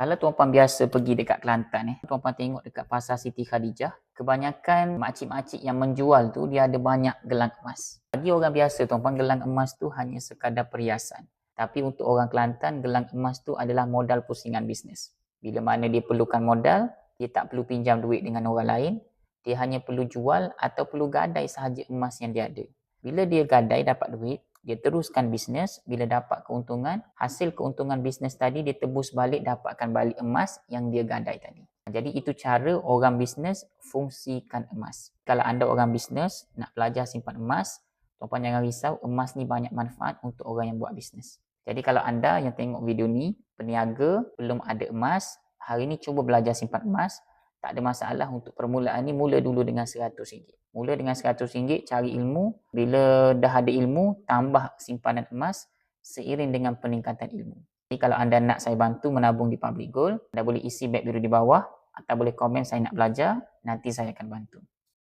Kalau tuan-puan biasa pergi dekat Kelantan tuan-puan tengok dekat pasar Siti Khadijah, kebanyakan makcik-makcik yang menjual tu dia ada banyak gelang emas. Bagi orang biasa tuan-puan, gelang emas tu hanya sekadar perhiasan. Tapi untuk orang Kelantan, gelang emas tu adalah modal pusingan bisnes. Bila mana dia perlukan modal, dia tak perlu pinjam duit dengan orang lain, dia hanya perlu jual atau perlu gadai sahaja emas yang dia ada. Bila dia gadai dapat duit, dia teruskan bisnes, bila dapat keuntungan, hasil keuntungan bisnes tadi dia tebus balik, dapatkan balik emas yang dia gadai tadi. Jadi itu cara orang bisnes fungsikan emas. Kalau anda orang bisnes nak belajar simpan emas, tuan-puan jangan risau, emas ni banyak manfaat untuk orang yang buat bisnes. Jadi kalau anda yang tengok video ni, peniaga, belum ada emas, hari ni cuba belajar simpan emas, tak ada masalah. Untuk permulaan ni, mula dulu dengan RM100. Mula dengan RM100, cari ilmu. Bila dah ada ilmu, tambah simpanan emas seiring dengan peningkatan ilmu. Jadi kalau anda nak saya bantu menabung di Public Gold, anda boleh isi beg biru di bawah atau boleh komen saya nak belajar, nanti saya akan bantu.